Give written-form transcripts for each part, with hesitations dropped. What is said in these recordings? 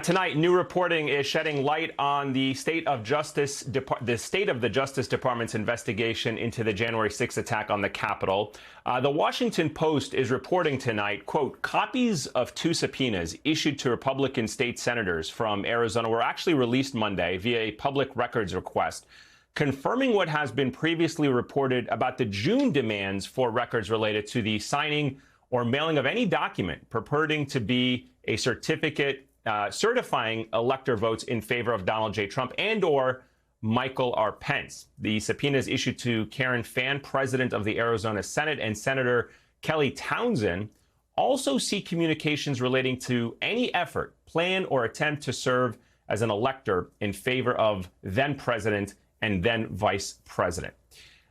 Tonight, new reporting is shedding light on the state of the Justice Department's investigation into the January 6th attack on the Capitol. The Washington Post is reporting tonight, quote, copies of two subpoenas issued to Republican state senators from Arizona were actually released Monday via a public records request, confirming what has been previously reported about the June demands for records related to the signing or mailing of any document purporting to be a certificate certifying elector votes in favor of Donald J. Trump and or Michael R. Pence. The subpoenas issued to Karen Fann, president of the Arizona Senate, and Senator Kelly Townsend also seek communications relating to any effort, plan, or attempt to serve as an elector in favor of then president and then vice president.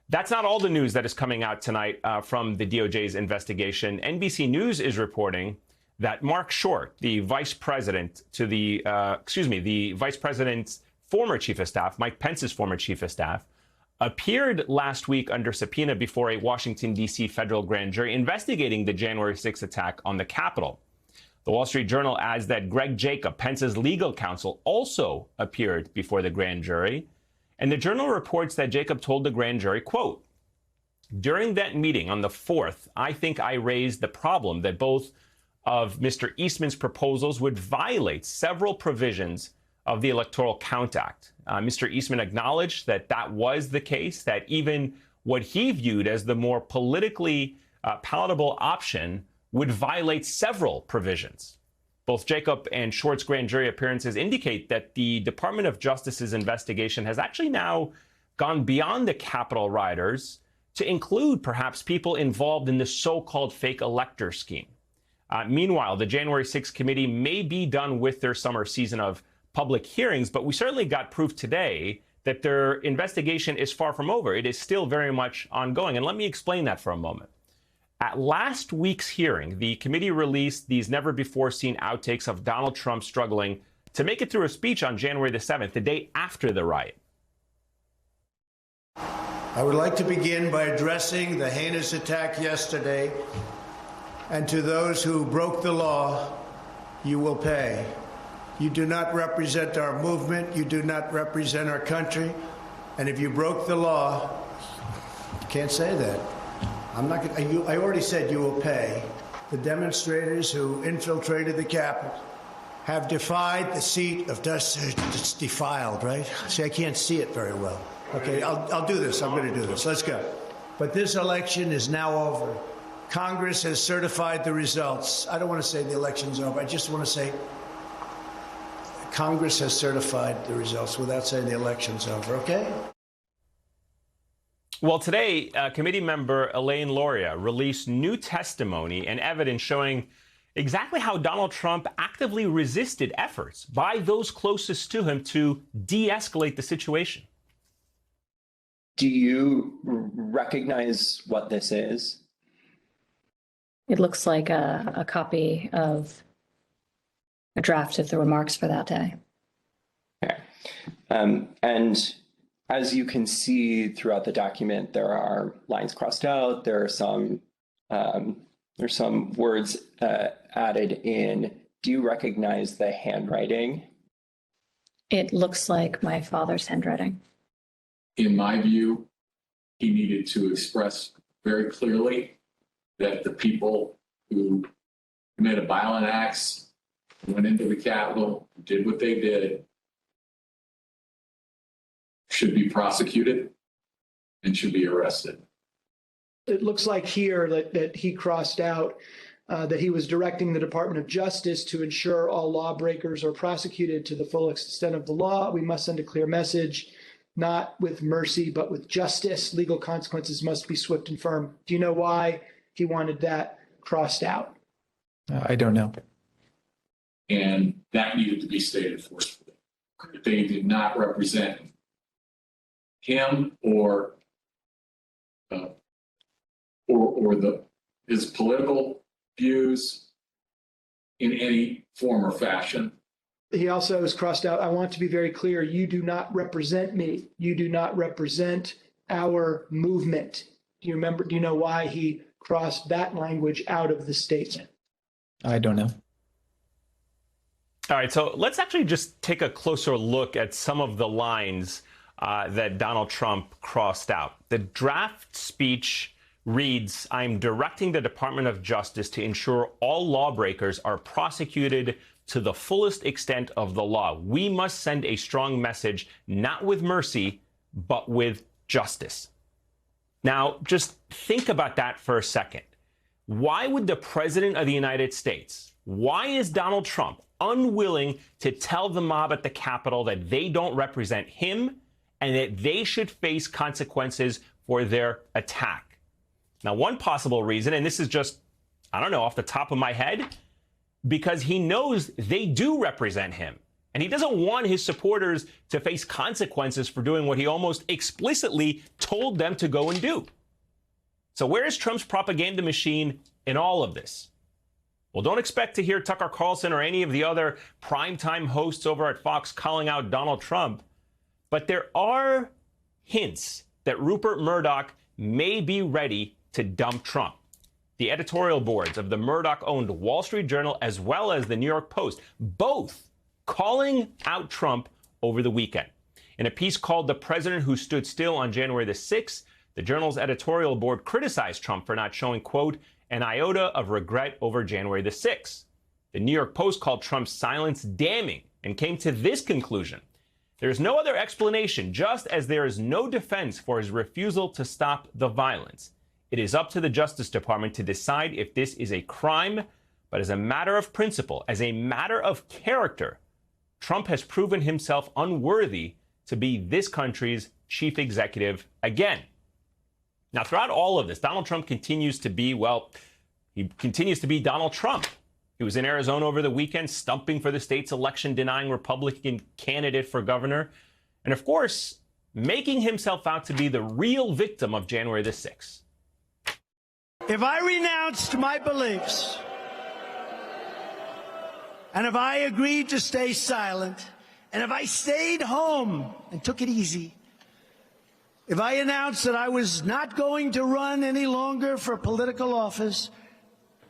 That's not all the news that is coming out tonight from the DOJ's investigation. NBC News is reporting that Mark Short, the vice president to the vice president's former chief of staff, Mike Pence's former chief of staff, appeared last week under subpoena before a Washington, D.C. federal grand jury investigating the January 6th attack on the Capitol. The Wall Street Journal adds that Greg Jacob, Pence's legal counsel, also appeared before the grand jury. And the Journal reports that Jacob told the grand jury, quote, during that meeting on the 4th, I think I raised the problem that both of Mr. Eastman's proposals would violate several provisions of the Electoral Count Act. Mr. Eastman acknowledged that that was the case, that even what he viewed as the more politically palatable option would violate several provisions. Both Jacob and Short's grand jury appearances indicate that the Department of Justice's investigation has actually now gone beyond the Capitol rioters to include perhaps people involved in the so-called fake elector scheme. Meanwhile, the January 6th committee may be done with their summer season of public hearings, but we certainly got proof today that their investigation is far from over. It is still very much ongoing. And let me explain that for a moment. At last week's hearing, the committee released these never-before-seen outtakes of Donald Trump struggling to make it through a speech on January the 7th, the day after the riot. I would like to begin by addressing the heinous attack yesterday. And to those who broke the law, you will pay. You do not represent our movement. You do not represent our country. And if you broke the law, you can't say that. I already said you will pay. The demonstrators who infiltrated the Capitol have defied the seat of justice. It's defiled, right? See, I can't see it very well. Okay, I'll do this. I'm going to do this. Let's go. But this election is now over. Congress has certified the results. I don't want to say the election's over. I just want to say Congress has certified the results without saying the election's over, okay? Well, today, committee member Elaine Loria released new testimony and evidence showing exactly how Donald Trump actively resisted efforts by those closest to him to de-escalate the situation. Do you recognize what this is? It looks like a copy of a draft of the remarks for that day. Okay. And as you can see throughout the document, there are lines crossed out. There are there's some words added in. Do you recognize the handwriting? It looks like my father's handwriting. In my view, he needed to express very clearly that the people who committed violent acts, went into the Capitol, did what they did, should be prosecuted and should be arrested. It looks like here that he crossed out that he was directing the Department of Justice to ensure all lawbreakers are prosecuted to the full extent of the law. We must send a clear message, not with mercy, but with justice. Legal consequences must be swift and firm. Do you know why he wanted that crossed out? I don't know. And that needed to be stated forcefully. They did not represent him or his political views in any form or fashion. He also has crossed out, I want to be very clear, you do not represent me. You do not represent our movement. Do you know why he crossed that language out of the statement? I don't know. All right, so let's actually just take a closer look at some of the lines that Donald Trump crossed out. The draft speech reads, "I'm directing the Department of Justice to ensure all lawbreakers are prosecuted to the fullest extent of the law. We must send a strong message, not with mercy, but with justice." Now, just think about that for a second. Why would the President of the United States, why is Donald Trump unwilling to tell the mob at the Capitol that they don't represent him and that they should face consequences for their attack? Now, one possible reason, and this is just, I don't know, off the top of my head, because he knows they do represent him. And he doesn't want his supporters to face consequences for doing what he almost explicitly told them to go and do. So where is Trump's propaganda machine in all of this? Well, don't expect to hear Tucker Carlson or any of the other primetime hosts over at Fox calling out Donald Trump. But there are hints that Rupert Murdoch may be ready to dump Trump. The editorial boards of the Murdoch-owned Wall Street Journal as well as the New York Post, both calling out Trump over the weekend. In a piece called "The President Who Stood Still" on January the 6th, the Journal's editorial board criticized Trump for not showing, quote, "an iota of regret over January the 6th. The New York Post called Trump's silence damning and came to this conclusion: "There is no other explanation, just as there is no defense for his refusal to stop the violence. It is up to the Justice Department to decide if this is a crime, but as a matter of principle, as a matter of character, Trump has proven himself unworthy to be this country's chief executive again." Now, throughout all of this, Donald Trump continues to be, well, he continues to be Donald Trump. He was in Arizona over the weekend, stumping for the state's election-denying Republican candidate for governor. And of course, making himself out to be the real victim of January the 6th. If I renounced my beliefs, and if I agreed to stay silent, and if I stayed home and took it easy, if I announced that I was not going to run any longer for political office,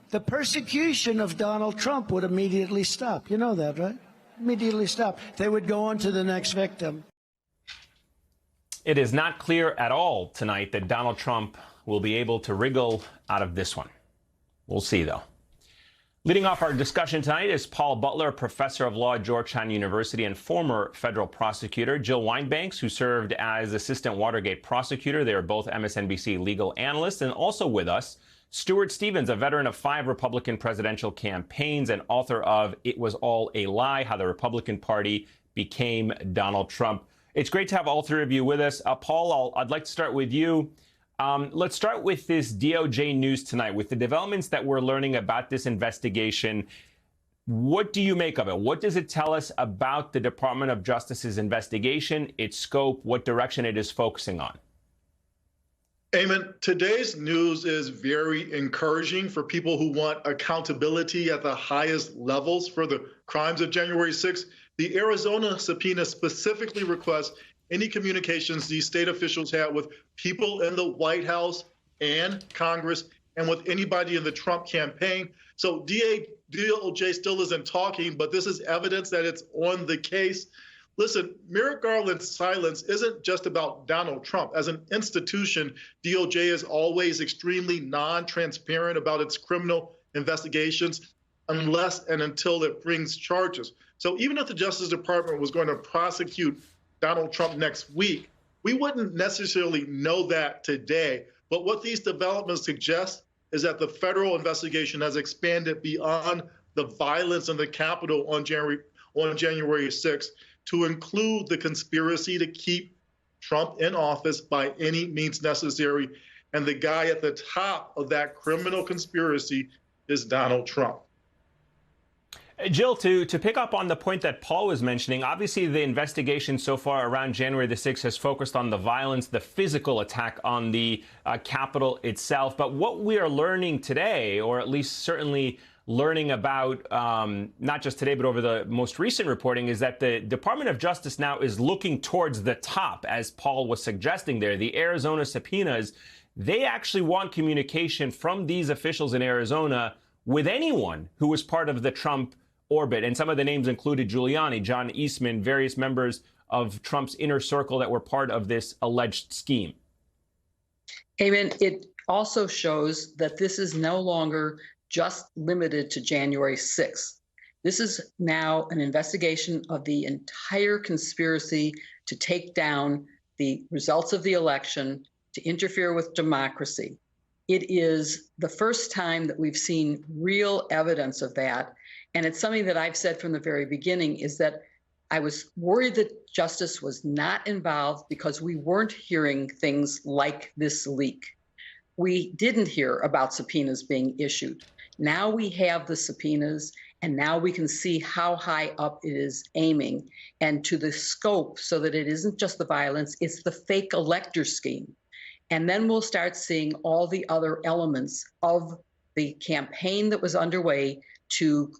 the persecution of Donald Trump would immediately stop. You know that, right? Immediately stop. They would go on to the next victim. It is not clear at all tonight that Donald Trump will be able to wriggle out of this one. We'll see, though. Leading off our discussion tonight is Paul Butler, professor of law at Georgetown University and former federal prosecutor, Jill Wine-Banks, who served as assistant Watergate prosecutor. They are both MSNBC legal analysts. And also with us, Stuart Stevens, a veteran of 5 Republican presidential campaigns and author of "It Was All a Lie: How the Republican Party Became Donald Trump." It's great to have all three of you with us. Paul, I'd like to start with you. Let's start with this DOJ news tonight. With the developments that we're learning about this investigation, what do you make of it? What does it tell us about the Department of Justice's investigation, its scope, what direction it is focusing on? Eamon, today's news is very encouraging for people who want accountability at the highest levels for the crimes of January 6th. The Arizona subpoena specifically requests any communications these state officials had with people in the White House and Congress and with anybody in the Trump campaign. So DOJ still isn't talking, but this is evidence that it's on the case. Listen, Merrick Garland's silence isn't just about Donald Trump. As an institution, DOJ is always extremely non-transparent about its criminal investigations unless and until it brings charges. So even if the Justice Department was going to prosecute Donald Trump next week, we wouldn't necessarily know that today. But what these developments suggest is that the federal investigation has expanded beyond the violence in the Capitol on January 6th to include the conspiracy to keep Trump in office by any means necessary. And the guy at the top of that criminal conspiracy is Donald Trump. Jill, to pick up on the point that Paul was mentioning, obviously the investigation so far around January the 6th has focused on the violence, the physical attack on the Capitol itself. But what we are learning today, or at least certainly learning about not just today, but over the most recent reporting, is that the Department of Justice now is looking towards the top, as Paul was suggesting there. The Arizona subpoenas, they actually want communication from these officials in Arizona with anyone who was part of the Trump orbit. And some of the names included Giuliani, John Eastman, various members of Trump's inner circle that were part of this alleged scheme. Eamon, it also shows that this is no longer just limited to January 6th. This is now an investigation of the entire conspiracy to take down the results of the election, to interfere with democracy. It is the first time that we've seen real evidence of that. And it's something that I've said from the very beginning, is that I was worried that justice was not involved because we weren't hearing things like this leak. We didn't hear about subpoenas being issued. Now we have the subpoenas, and now we can see how high up it is aiming and to the scope, so that it isn't just the violence, it's the fake elector scheme. And then we'll start seeing all the other elements of the campaign that was underway to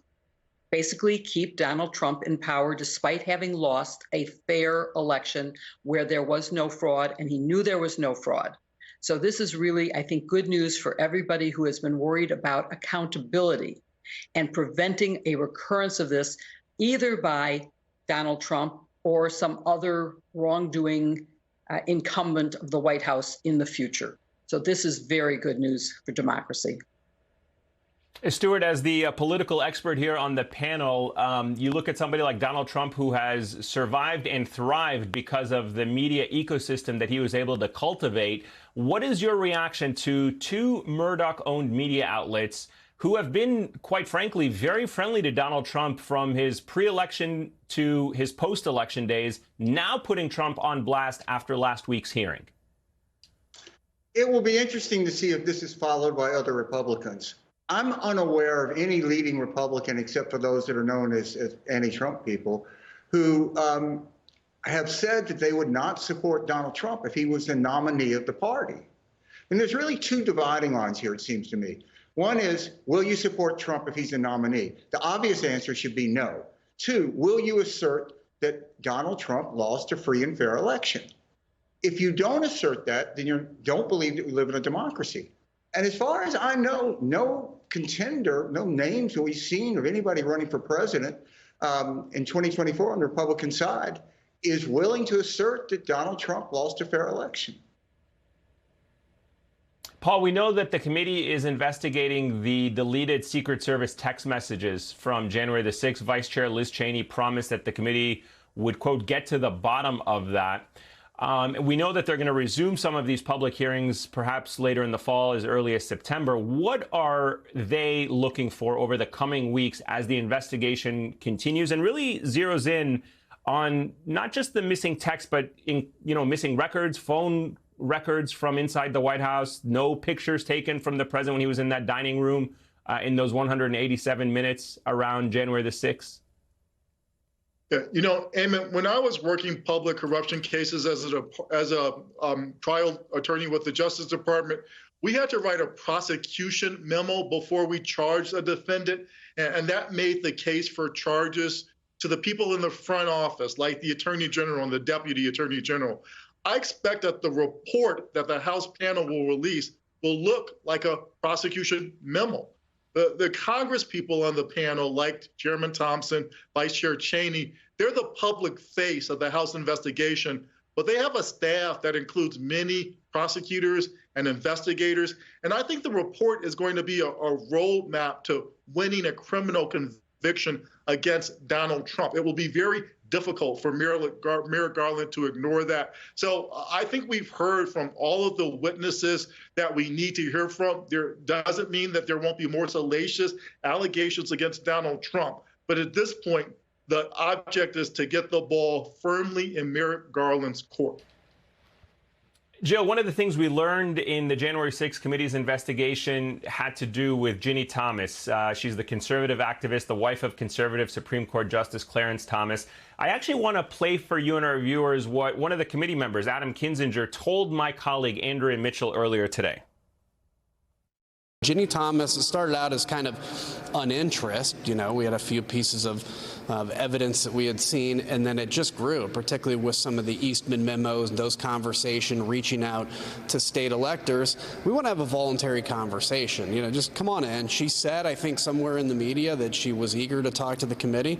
basically keep Donald Trump in power despite having lost a fair election where there was no fraud, and he knew there was no fraud. So this is really, I think, good news for everybody who has been worried about accountability and preventing a recurrence of this, either by Donald Trump or some other wrongdoing incumbent of the White House in the future. So this is very good news for democracy. Stuart, as the political expert here on the panel, you look at somebody like Donald Trump, who has survived and thrived because of the media ecosystem that he was able to cultivate. What is your reaction to two Murdoch-owned media outlets who have been, quite frankly, very friendly to Donald Trump from his pre-election to his post-election days, now putting Trump on blast after last week's hearing? It will be interesting to see if this is followed by other Republicans. I'm unaware of any leading Republican, except for those that are known as anti-Trump people, who have said that they would not support Donald Trump if he was the nominee of the party. And there's really two dividing lines here, it seems to me. One is, will you support Trump if he's the nominee? The obvious answer should be no. Two, will you assert that Donald Trump lost a free and fair election? If you don't assert that, then you don't believe that we live in a democracy. And as far as I know, no contender, no names that we've seen of anybody running for president in 2024 on the Republican side is willing to assert that Donald Trump lost a fair election. Paul, we know that the committee is investigating the deleted Secret Service text messages from January the 6th. Vice Chair Liz Cheney promised that the committee would, quote, get to the bottom of that. We know that they're going to resume some of these public hearings perhaps later in the fall, as early as September. What are they looking for over the coming weeks as the investigation continues and really zeroes in on not just the missing text, but missing records, phone records from inside the White House, no pictures taken from the president when he was in that dining room in those 187 minutes around January the 6th? Yeah, Eamon, when I was working public corruption cases as a trial attorney with the Justice Department, we had to write a prosecution memo before we charged a defendant, and that made the case for charges to the people in the front office, like the Attorney General and the Deputy Attorney General. I expect that the report that the House panel will release will look like a prosecution memo. The Congress people on the panel, like Chairman Thompson, Vice Chair Cheney, they're the public face of the House investigation, but they have a staff that includes many prosecutors and investigators. And I think the report is going to be a roadmap to winning a criminal conviction against Donald Trump. It will be very difficult for Merrick Garland to ignore that. So I think we've heard from all of the witnesses that we need to hear from. There doesn't mean that there won't be more salacious allegations against Donald Trump. But at this point, the object is to get the ball firmly in Merrick Garland's court. Jill, one of the things we learned in the January 6th committee's investigation had to do with Ginny Thomas. She's the conservative activist, the wife of conservative Supreme Court Justice Clarence Thomas. I actually want to play for you and our viewers what one of the committee members, Adam Kinzinger, told my colleague Andrea Mitchell earlier today. Ginny Thomas started out as kind of uninterest. We had a few pieces of of evidence that we had seen, and then it just grew, particularly with some of the Eastman memos and those conversations, reaching out to state electors. We want to have a voluntary conversation. You know, just come on in. She said, I think somewhere in the media, that she was eager to talk to the committee.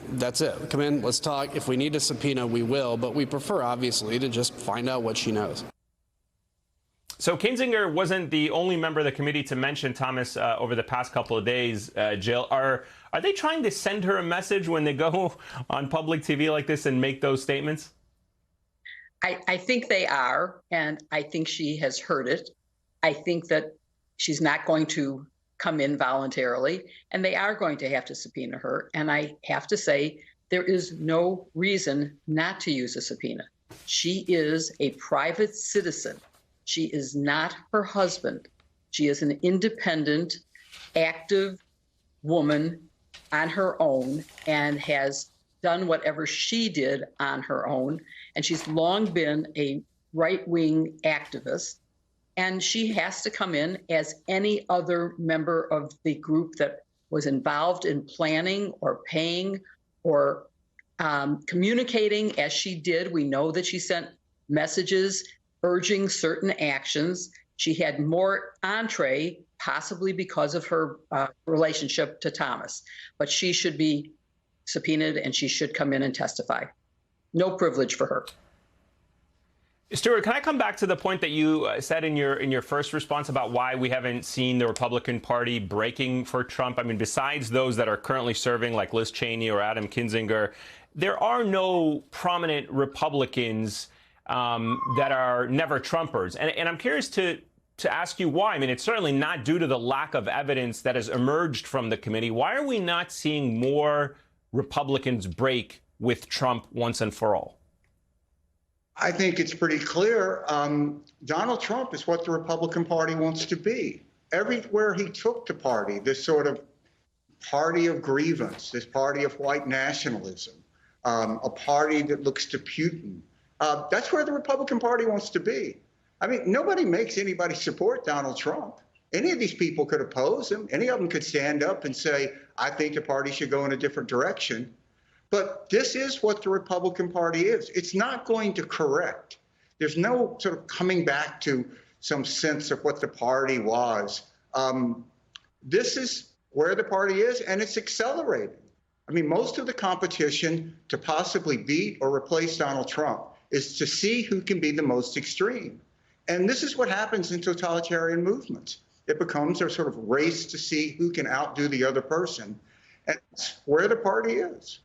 That's it. Come in, let's talk. If we need a subpoena, we will, but we prefer, obviously, to just find out what she knows. So Kinzinger wasn't the only member of the committee to mention Thomas over the past couple of days, Jill. Are they trying to send her a message when they go on public TV like this and make those statements? I think they are, and I think she has heard it. I think that she's not going to come in voluntarily, and they are going to have to subpoena her. And I have to say, there is no reason not to use a subpoena. She is a private citizen. She is not her husband. She is an independent, active woman on her own and has done whatever she did on her own. And she's long been a right-wing activist. And she has to come in as any other member of the group that was involved in planning or paying or communicating as she did. We know that she sent messages urging certain actions. She had more entree, possibly because of her relationship to Thomas, but she should be subpoenaed and she should come in and testify. No privilege for her. Stuart, can I come back to the point that you said in your first response about why we haven't seen the Republican Party breaking for Trump? I mean, besides those that are currently serving, like Liz Cheney or Adam Kinzinger, there are no prominent Republicans that are never Trumpers. And I'm curious to ask you why. I mean, it's certainly not due to the lack of evidence that has emerged from the committee. Why are we not seeing more Republicans break with Trump once and for all? I think it's pretty clear. Donald Trump is what the Republican Party wants to be. Everywhere he took the party, this sort of party of grievance, this party of white nationalism, a party that looks to Putin. That's where the Republican Party wants to be. I mean, nobody makes anybody support Donald Trump. Any of these people could oppose him. Any of them could stand up and say, I think the party should go in a different direction. But this is what the Republican Party is. It's not going to correct. There's no sort of coming back to some sense of what the party was. This is where the party is, and it's accelerating. I mean, most of the competition to possibly beat or replace Donald Trump is to see who can be the most extreme. And this is what happens in totalitarian movements. It becomes a sort of race to see who can outdo the other person. And that's where the party is.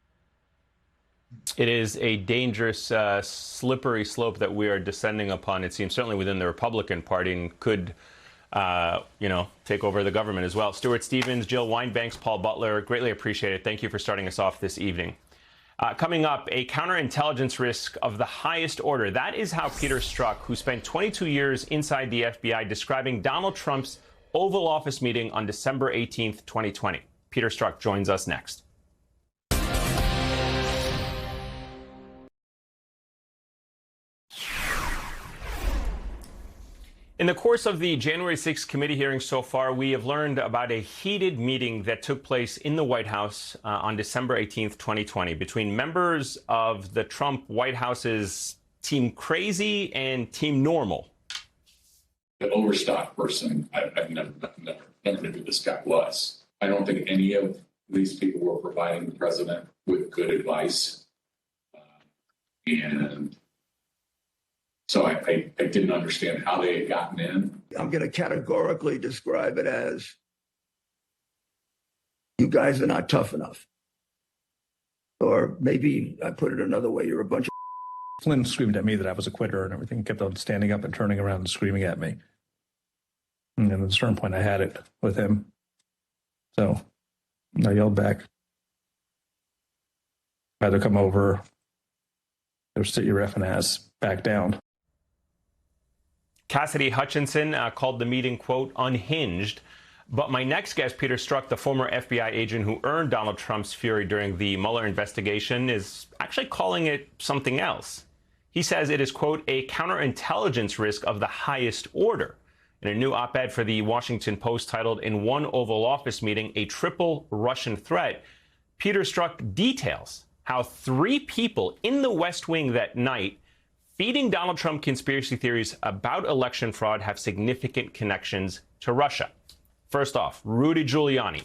It is a dangerous, slippery slope that we are descending upon, it seems, certainly within the Republican Party, and could, take over the government as well. Stuart Stevens, Jill Wine-Banks, Paul Butler, greatly appreciate it. Thank you for starting us off this evening. Coming up, a counterintelligence risk of the highest order. That is how Peter Strzok, who spent 22 years inside the FBI, describing Donald Trump's Oval Office meeting on December 18th, 2020. Peter Strzok joins us next. In the course of the January 6th committee hearings so far, we have learned about a heated meeting that took place in the White House on December 18th, 2020, between members of the Trump White House's Team Crazy and Team Normal. The overstock person, I've never knew who this guy was. I don't think any of these people were providing the president with good advice. And so I didn't understand how they had gotten in. I'm going to categorically describe it as, you guys are not tough enough. Or maybe I put it another way, you're a bunch of Flynn screamed at me that I was a quitter and everything, kept on standing up and turning around and screaming at me. And at a certain point, I had it with him. So I yelled back, either come over or sit your effing ass back down. Cassidy Hutchinson called the meeting, quote, unhinged. But my next guest, Peter Strzok, the former FBI agent who earned Donald Trump's fury during the Mueller investigation, is actually calling it something else. He says it is, quote, a counterintelligence risk of the highest order. In a new op-ed for the Washington Post titled, In One Oval Office Meeting, a Triple Russian Threat, Peter Strzok details how 3 people in the West Wing that night feeding Donald Trump conspiracy theories about election fraud have significant connections to Russia. First off, Rudy Giuliani,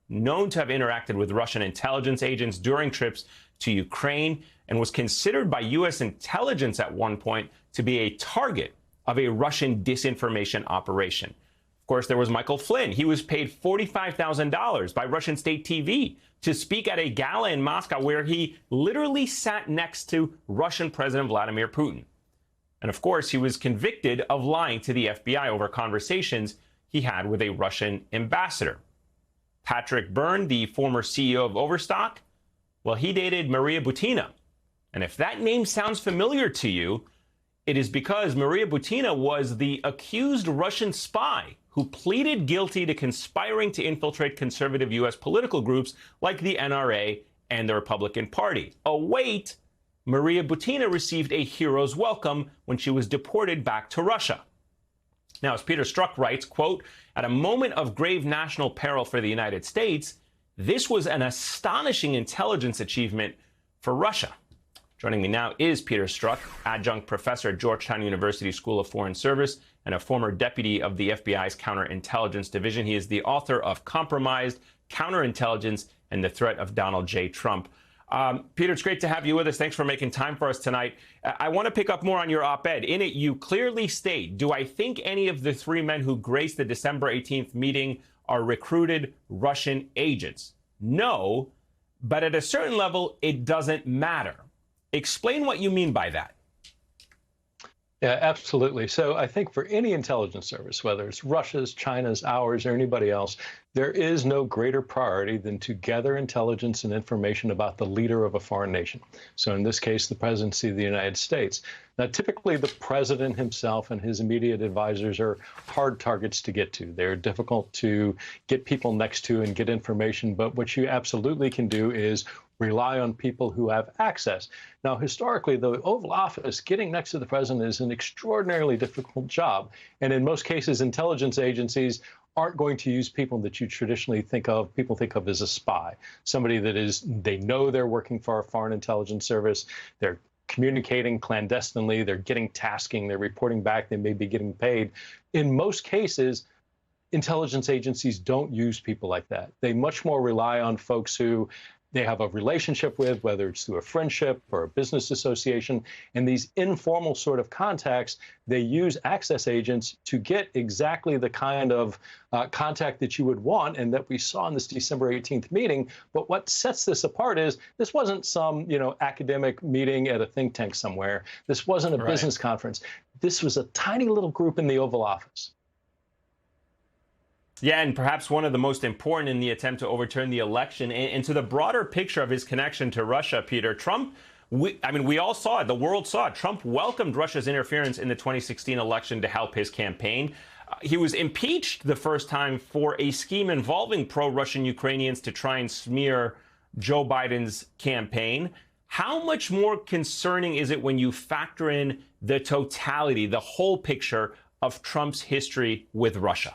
known to have interacted with Russian intelligence agents during trips to Ukraine and was considered by U.S. intelligence at one point to be a target of a Russian disinformation operation. Of course, there was Michael Flynn. He was paid $45,000 by Russian state TV to speak at a gala in Moscow where he literally sat next to Russian President Vladimir Putin. And of course, he was convicted of lying to the FBI over conversations he had with a Russian ambassador. Patrick Byrne, the former CEO of Overstock, well, he dated Maria Butina. And if that name sounds familiar to you, it is because Maria Butina was the accused Russian spy who pleaded guilty to conspiring to infiltrate conservative U.S. political groups like the NRA and the Republican Party. Await, Maria Butina received a hero's welcome when she was deported back to Russia. Now, as Peter Strzok writes, quote, at a moment of grave national peril for the United States, this was an astonishing intelligence achievement for Russia. Joining me now is Peter Strzok, adjunct professor at Georgetown University School of Foreign Service and a former deputy of the FBI's Counterintelligence Division. He is the author of Compromised, Counterintelligence, and the Threat of Donald J. Trump. Peter, it's great to have you with us. Thanks for making time for us tonight. I want to pick up more on your op-ed. In it, you clearly state, do I think any of the 3 men who graced the December 18th meeting are recruited Russian agents? No, but at a certain level, it doesn't matter. Explain what you mean by that. Yeah, absolutely. So I think for any intelligence service, whether it's Russia's, China's, ours, or anybody else, there is no greater priority than to gather intelligence and information about the leader of a foreign nation. So in this case, the presidency of the United States. Now, typically, the president himself and his immediate advisors are hard targets to get to. They're difficult to get people next to and get information. But what you absolutely can do is rely on people who have access. Now, historically, the Oval Office, getting next to the president is an extraordinarily difficult job. And in most cases, intelligence agencies aren't going to use people that you traditionally think of as a spy, somebody that is, they know they're working for a foreign intelligence service, they're communicating clandestinely, they're getting tasking, they're reporting back, they may be getting paid. In most cases, intelligence agencies don't use people like that. They much more rely on folks who they have a relationship with, whether it's through a friendship or a business association. And these informal sort of contacts, they use access agents to get exactly the kind of contact that you would want and that we saw in this December 18th meeting. But what sets this apart is this wasn't some, academic meeting at a think tank somewhere. This wasn't a business conference. This was a tiny little group in the Oval Office. Yeah, and perhaps one of the most important in the attempt to overturn the election. And to the broader picture of his connection to Russia, Peter, Trump, we all saw it. The world saw it. Trump welcomed Russia's interference in the 2016 election to help his campaign. He was impeached the first time for a scheme involving pro-Russian Ukrainians to try and smear Joe Biden's campaign. How much more concerning is it when you factor in the totality, the whole picture of Trump's history with Russia?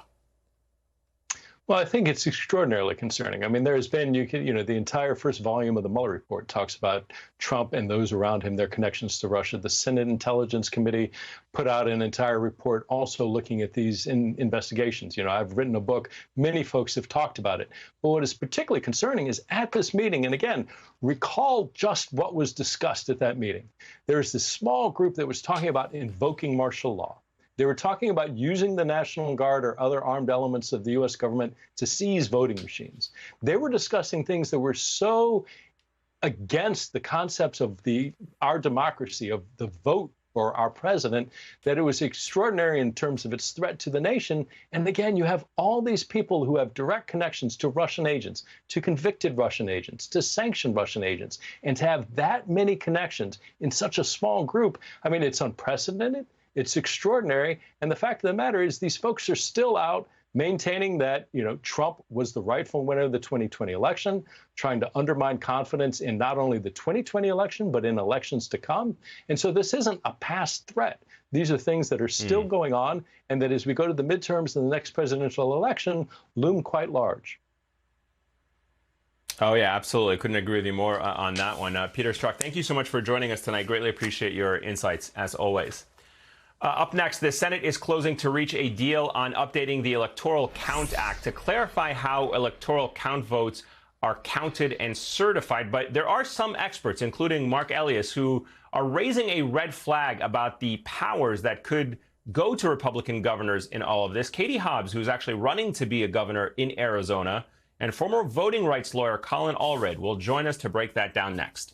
Well, I think it's extraordinarily concerning. I mean, there has been, the entire first volume of the Mueller report talks about Trump and those around him, their connections to Russia. The Senate Intelligence Committee put out an entire report also looking at these investigations. I've written a book. Many folks have talked about it. But what is particularly concerning is at this meeting, and again, recall just what was discussed at that meeting. There was this small group that was talking about invoking martial law. They were talking about using the National Guard or other armed elements of the U.S. government to seize voting machines. They were discussing things that were so against the concepts of our democracy, of the vote for our president, that it was extraordinary in terms of its threat to the nation. And again, you have all these people who have direct connections to Russian agents, to convicted Russian agents, to sanctioned Russian agents. And to have that many connections in such a small group, I mean, it's unprecedented. It's extraordinary. And the fact of the matter is these folks are still out maintaining that, Trump was the rightful winner of the 2020 election, trying to undermine confidence in not only the 2020 election, but in elections to come. And so this isn't a past threat. These are things that are still going on and that as we go to the midterms and the next presidential election loom quite large. Oh, yeah, absolutely. Couldn't agree with you more on that one. Peter Strzok, thank you so much for joining us tonight. Greatly appreciate your insights, as always. Up next, the Senate is closing to reach a deal on updating the Electoral Count Act to clarify how electoral count votes are counted and certified. But there are some experts, including Mark Elias, who are raising a red flag about the powers that could go to Republican governors in all of this. Katie Hobbs, who's actually running to be a governor in Arizona, and former voting rights lawyer Colin Allred will join us to break that down next.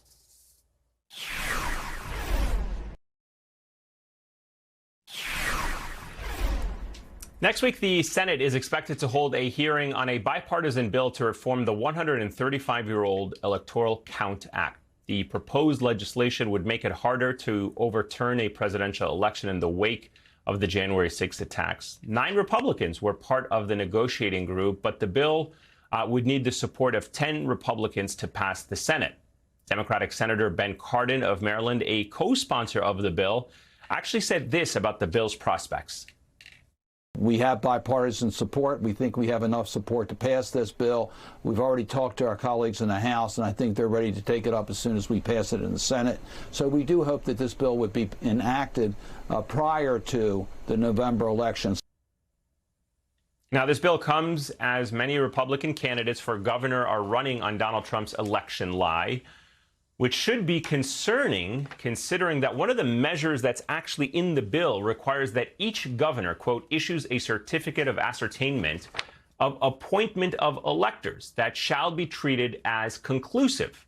Next week, the Senate is expected to hold a hearing on a bipartisan bill to reform the 135-year-old Electoral Count Act. The proposed legislation would make it harder to overturn a presidential election in the wake of the January 6th attacks. 9 Republicans were part of the negotiating group, but the bill would need the support of 10 Republicans to pass the Senate. Democratic Senator Ben Cardin of Maryland, a co-sponsor of the bill, actually said this about the bill's prospects. We have bipartisan support. We think we have enough support to pass this bill. We've already talked to our colleagues in the House, and I think they're ready to take it up as soon as we pass it in the Senate. So we do hope that this bill would be enacted prior to the November elections. Now, this bill comes as many Republican candidates for governor are running on Donald Trump's election lie, which should be concerning considering that one of the measures that's actually in the bill requires that each governor, quote, issues a certificate of ascertainment of appointment of electors that shall be treated as conclusive.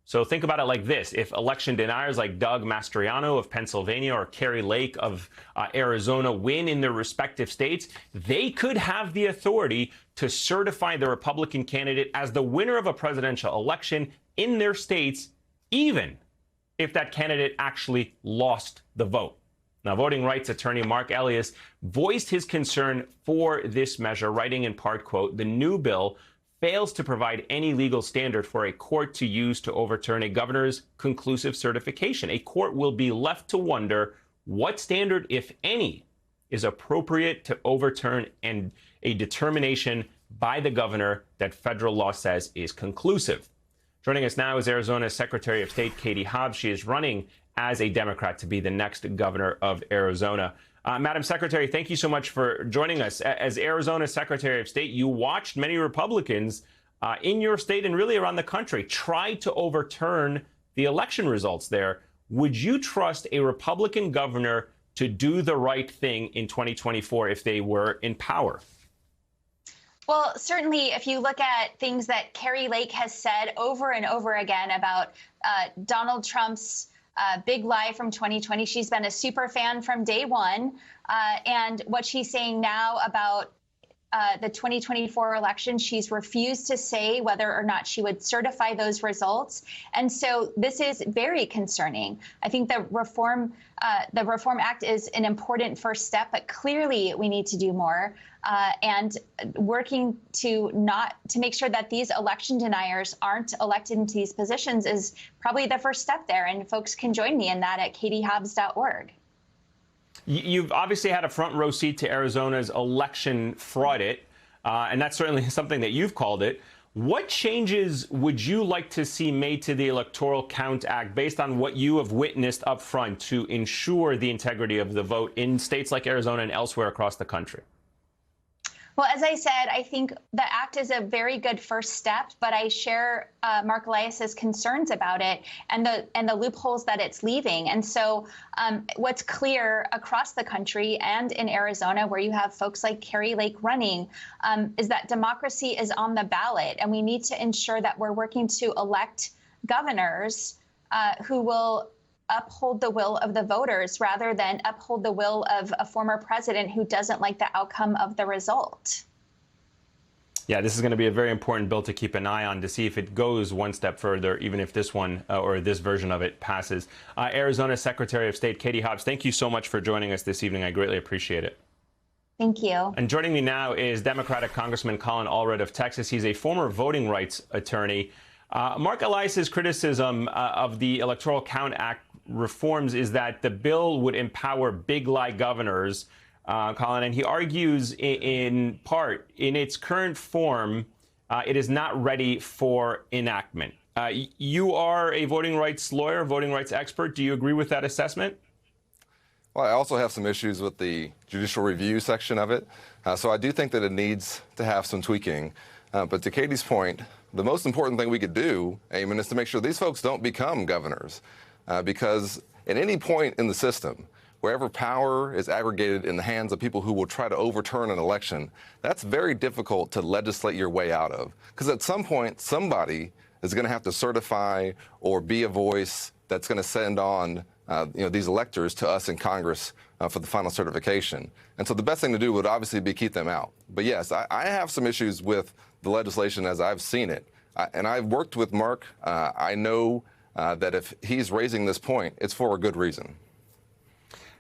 So think about it like this. If election deniers like Doug Mastriano of Pennsylvania or Carrie Lake of Arizona win in their respective states, they could have the authority to certify the Republican candidate as the winner of a presidential election in their states, even if that candidate actually lost the vote. Now, voting rights attorney Mark Elias voiced his concern for this measure, writing in part, quote, "The new bill fails to provide any legal standard for a court to use to overturn a governor's conclusive certification. A court will be left to wonder what standard, if any, is appropriate to overturn and a determination by the governor that federal law says is conclusive." Joining us now is Arizona's Secretary of State, Katie Hobbs. She is running as a Democrat to be the next governor of Arizona. Madam Secretary, thank you so much for joining us. As Arizona's Secretary of State, you watched many Republicans in your state and really around the country try to overturn the election results there. Would you trust a Republican governor to do the right thing in 2024 if they were in power? Well, certainly, if you look at things that Carrie Lake has said over and over again about Donald Trump's big lie from 2020, she's been a super fan from day one. And what she's saying now about the 2024 election, she's refused to say whether or not she would certify those results. And so this is very concerning. I think the Reform Act is an important first step, but clearly we need to do more. And working to make sure that these election deniers aren't elected into these positions is probably the first step there. And folks can join me in that at katiehobbs.org. You've obviously had a front row seat to Arizona's election fraud, and that's certainly something that you've called it. What changes would you like to see made to the Electoral Count Act based on what you have witnessed up front to ensure the integrity of the vote in states like Arizona and elsewhere across the country? Well, as I said, I think the act is a very good first step, but I share Mark Elias's concerns about it and the loopholes that it's leaving. And so what's clear across the country and in Arizona, where you have folks like Carrie Lake running, is that democracy is on the ballot. And we need to ensure that we're working to elect governors who will uphold the will of the voters rather than uphold the will of a former president who doesn't like the outcome of the result. Yeah, this is going to be a very important bill to keep an eye on to see if it goes one step further, even if this one or this version of it passes. Arizona Secretary of State Katie Hobbs, thank you so much for joining us this evening. I greatly appreciate it. Thank you. And joining me now is Democratic Congressman Colin Allred of Texas. He's a former voting rights attorney. Mark Elias's criticism of the Electoral Count Act reforms is that the bill would empower big lie governors, Colin, and he argues in part in its current form, it is not ready for enactment. You are a voting rights lawyer, voting rights expert. Do you agree with that assessment? Well, I also have some issues with the judicial review section of it. So I do think that it needs to have some tweaking. But to Katie's point, the most important thing we could do, Eamon, is to make sure these folks don't become governors. Because at any point in the system, wherever power is aggregated in the hands of people who will try to overturn an election, that's very difficult to legislate your way out of. Because at some point, somebody is going to have to certify or be a voice that's going to send on these electors to us in Congress for the final certification. And so the best thing to do would obviously be keep them out. But yes, I have some issues with the legislation as I've seen it. And I've worked with Mark. I know that if he's raising this point, it's for a good reason.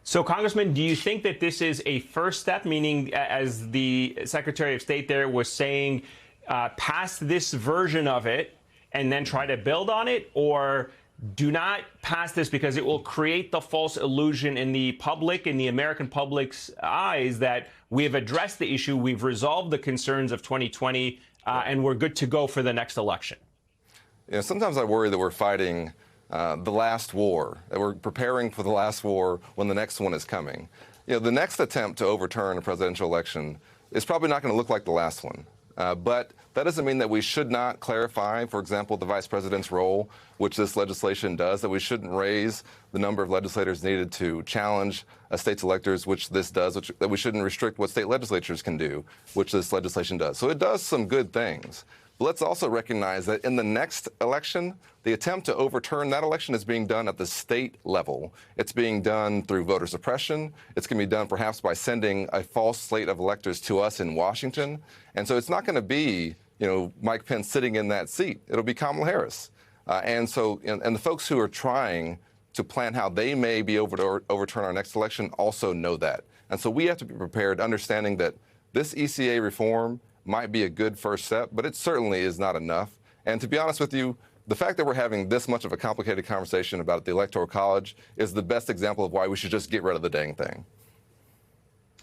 So, Congressman, do you think that this is a first step, meaning, as the Secretary of State there was saying, pass this version of it and then try to build on it? Or do not pass this because it will create the false illusion in the public, in the American public's eyes, that we have addressed the issue, we've resolved the concerns of 2020, and we're good to go for the next election? Sometimes I worry that we're fighting the last war, that we're preparing for the last war when the next one is coming. The next attempt to overturn a presidential election is probably not going to look like the last one. But that doesn't mean that we should not clarify, for example, the vice president's role, which this legislation does, that we shouldn't raise the number of legislators needed to challenge a state's electors, which this does, that we shouldn't restrict what state legislatures can do, which this legislation does. So it does some good things. But let's also recognize that in the next election, the attempt to overturn that election is being done at the state level. It's being done through voter suppression. It's going to be done perhaps by sending a false slate of electors to us in Washington. And so it's not going to be, Mike Pence sitting in that seat. It'll be Kamala Harris. And the folks who are trying to plan how they may be able to overturn our next election also know that. And so we have to be prepared, understanding that this ECA reform might be a good first step, but it certainly is not enough. And to be honest with you, the fact that we're having this much of a complicated conversation about the Electoral College is the best example of why we should just get rid of the dang thing.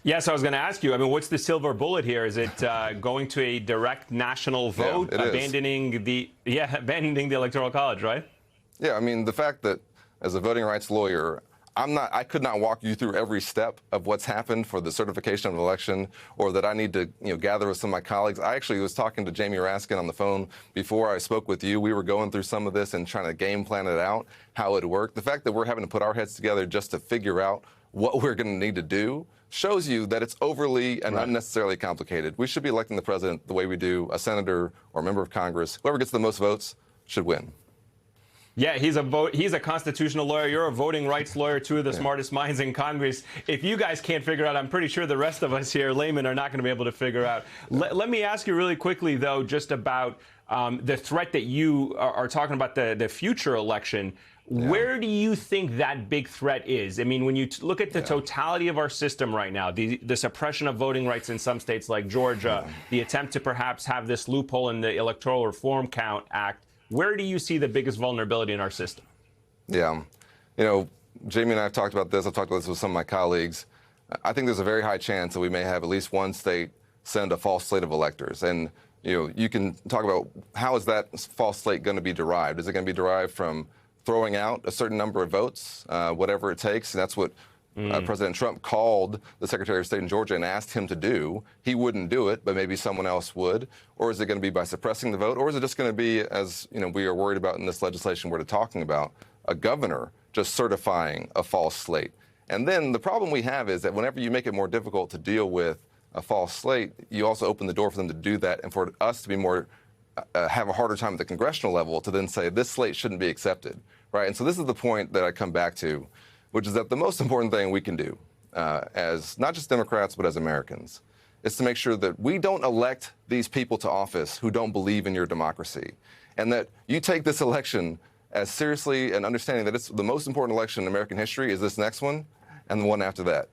Yes, I was going to ask you, what's the silver bullet here? Is it going to a direct national vote, yeah, abandoning the Electoral College, right? Yeah, the fact that as a voting rights lawyer, I could not walk you through every step of what's happened for the certification of an election, or that I need to, gather with some of my colleagues. I actually was talking to Jamie Raskin on the phone before I spoke with you. We were going through some of this and trying to game plan it out, how it worked. The fact that we're having to put our heads together just to figure out what we're going to need to do shows you that it's overly and unnecessarily complicated. We should be electing the president the way we do a senator or a member of Congress. Whoever gets the most votes should win. Yeah, he's a constitutional lawyer. You're a voting rights lawyer, two of the smartest minds in Congress. If you guys can't figure out, I'm pretty sure the rest of us here, laymen, are not going to be able to figure out. Let me ask you really quickly, though, just about the threat that you are talking about, the future election. Yeah. Where do you think that big threat is? When you look at the totality of our system right now, the suppression of voting rights in some states like Georgia, the attempt to perhaps have this loophole in the Electoral Reform Act, where do you see the biggest vulnerability in our system? Yeah. Jamie and I have talked about this. I've talked about this with some of my colleagues. I think there's a very high chance that we may have at least one state send a false slate of electors. And, you can talk about how is that false slate going to be derived? Is it going to be derived from throwing out a certain number of votes, whatever it takes? And that's what President Trump called the Secretary of State in Georgia and asked him to do. He wouldn't do it, but maybe someone else would. Or is it going to be by suppressing the vote? Or is it just going to be, as we are worried about in this legislation we're talking about, a governor just certifying a false slate? And then the problem we have is that whenever you make it more difficult to deal with a false slate, you also open the door for them to do that, and for us to be more have a harder time at the congressional level to then say this slate shouldn't be accepted, right? And so this is the point that I come back to, which is that the most important thing we can do as not just Democrats, but as Americans, is to make sure that we don't elect these people to office who don't believe in your democracy, and that you take this election as seriously and understanding that it's the most important election in American history is this next one and the one after that.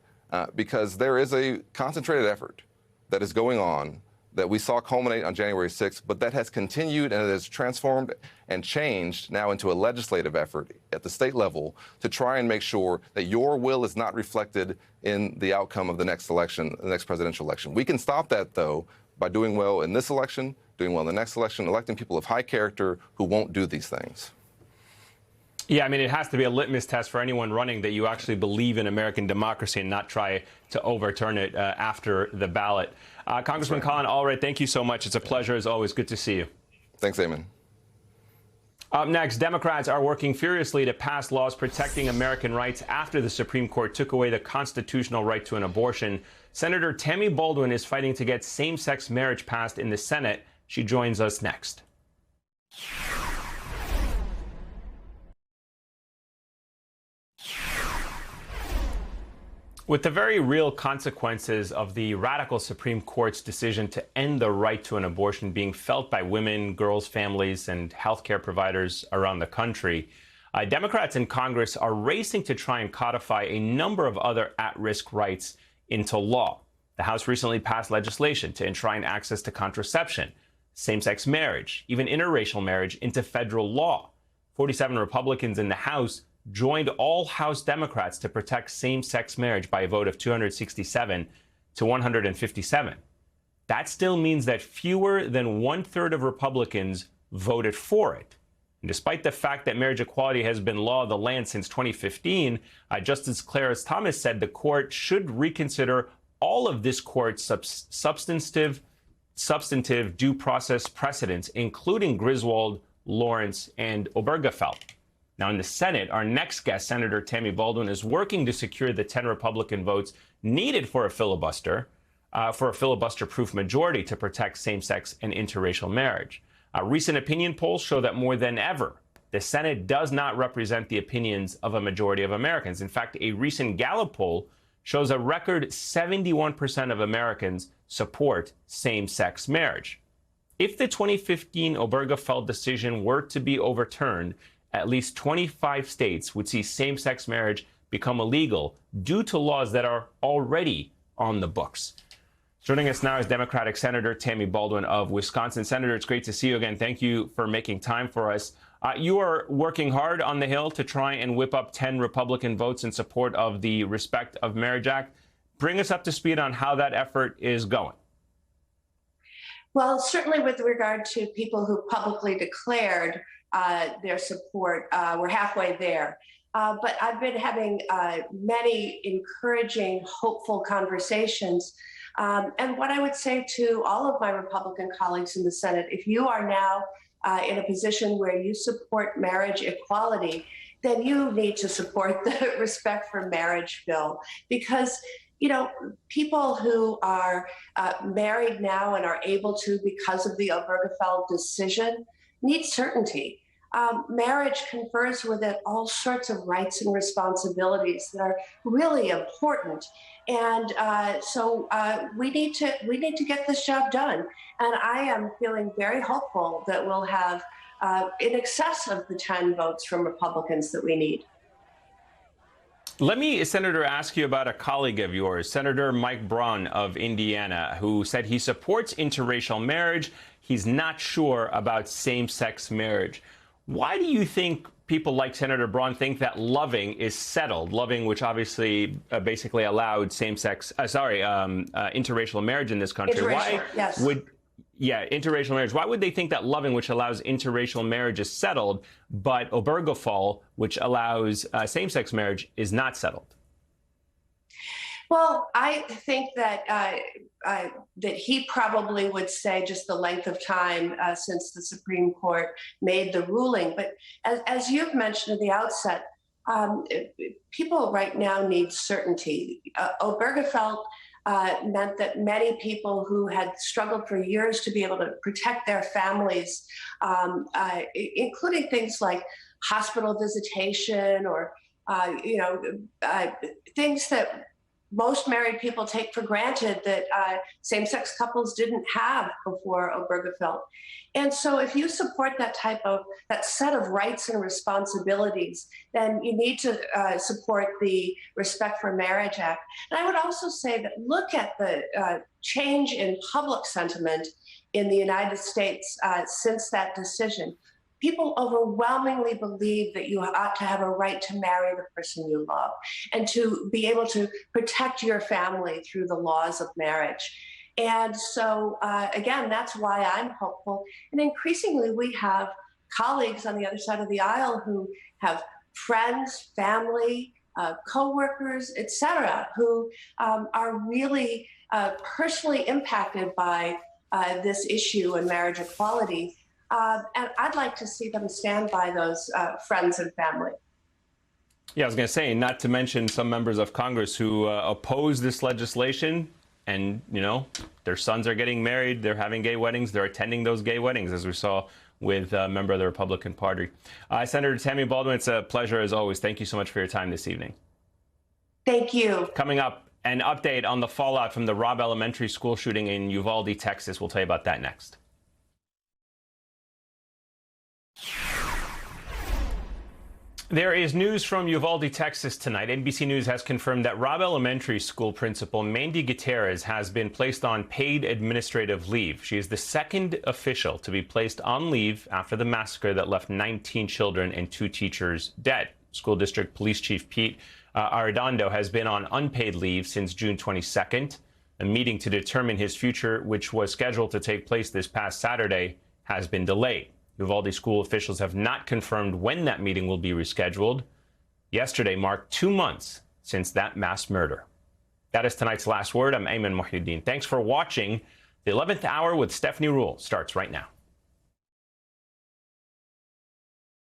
Because there is a concentrated effort that is going on that we saw culminate on January 6th, but that has continued and it has transformed and changed now into a legislative effort at the state level to try and make sure that your will is not reflected in the outcome of the next election, the next presidential election. We can stop that, though, by doing well in this election, doing well in the next election, electing people of high character who won't do these things. Yeah, I mean, it has to be a litmus test for anyone running that you actually believe in American democracy and not try to overturn it after the ballot. Congressman Colin Allred, thank you so much. It's a pleasure, as always. Good to see you. Thanks, Eamon. Up next, Democrats are working furiously to pass laws protecting American rights after the Supreme Court took away the constitutional right to an abortion. Senator Tammy Baldwin is fighting to get same-sex marriage passed in the Senate. She joins us next. With the very real consequences of the radical Supreme Court's decision to end the right to an abortion being felt by women, girls, families, and healthcare providers around the country, Democrats in Congress are racing to try and codify a number of other at-risk rights into law. The House recently passed legislation to enshrine access to contraception, same-sex marriage, even interracial marriage into federal law. 47 Republicans in the House joined all House Democrats to protect same-sex marriage by a vote of 267 to 157. That still means that fewer than one-third of Republicans voted for it. And despite the fact that marriage equality has been law of the land since 2015, Justice Clarence Thomas said the court should reconsider all of this court's substantive due process precedents, including Griswold, Lawrence, and Obergefell. Now, in the Senate, our next guest, Senator Tammy Baldwin, is working to secure the 10 Republican votes needed for a filibuster-proof majority to protect same-sex and interracial marriage. Recent opinion polls show that more than ever, the Senate does not represent the opinions of a majority of Americans. In fact, a recent Gallup poll shows a record 71% of Americans support same-sex marriage. If the 2015 Obergefell decision were to be overturned, at least 25 states would see same-sex marriage become illegal due to laws that are already on the books. Joining us now is Democratic Senator Tammy Baldwin of Wisconsin. Senator, it's great to see you again. Thank you for making time for us. You are working hard on the Hill to try and whip up 10 Republican votes in support of the Respect of Marriage Act. Bring us up to speed on how that effort is going. Well, certainly with regard to people who publicly declared their support, we're halfway there. But I've been having many encouraging, hopeful conversations. And what I would say to all of my Republican colleagues in the Senate, if you are now in a position where you support marriage equality, then you need to support the Respect for Marriage bill, because people who are married now and are able to because of the Obergefell decision need certainty. Marriage confers with it all sorts of rights and responsibilities that are really important, and so we need to get this job done. And I am feeling very hopeful that we'll have in excess of the 10 votes from Republicans that we need. Let me, Senator, ask you about a colleague of yours, Senator Mike Braun of Indiana, who said he supports interracial marriage. He's not sure about same-sex marriage. Why do you think people like Senator Braun think that Loving is settled? Loving, which obviously basically allowed interracial marriage in this country. Interracial marriage. Why would they think that Loving, which allows interracial marriage, is settled, but Obergefell, which allows same-sex marriage, is not settled? Well, I think that that he probably would say just the length of time since the Supreme Court made the ruling. But as you've mentioned at the outset, people right now need certainty. Obergefell meant that many people who had struggled for years to be able to protect their families, including things like hospital visitation or things that most married people take for granted that same-sex couples didn't have before Obergefell. And so if you support that set of rights and responsibilities, then you need to support the Respect for Marriage Act. And I would also say that look at the change in public sentiment in the United States since that decision. People overwhelmingly believe that you ought to have a right to marry the person you love and to be able to protect your family through the laws of marriage. And so, again, that's why I'm hopeful. And increasingly, we have colleagues on the other side of the aisle who have friends, family, co-workers, et cetera, who are really personally impacted by this issue and marriage equality. And I'd like to see them stand by those friends and family. Yeah, I was going to say, not to mention some members of Congress who oppose this legislation, and, you know, their sons are getting married, they're having gay weddings, they're attending those gay weddings, as we saw with a member of the Republican Party. Senator Tammy Baldwin, it's a pleasure as always. Thank you so much for your time this evening. Thank you. Coming up, an update on the fallout from the Robb Elementary School shooting in Uvalde, Texas. We'll tell you about that next. There is news from Uvalde, Texas tonight. NBC News has confirmed that Robb Elementary School principal Mandy Gutierrez has been placed on paid administrative leave. She is the second official to be placed on leave after the massacre that left 19 children and 2 teachers dead. School District Police Chief Pete Arredondo has been on unpaid leave since June 22nd. A meeting to determine his future, which was scheduled to take place this past Saturday, has been delayed. Uvalde school officials have not confirmed when that meeting will be rescheduled. Yesterday marked 2 months since that mass murder. That is tonight's Last Word. I'm Ayman Mohyeldin. Thanks for watching. The 11th Hour with Stephanie Ruhle starts right now.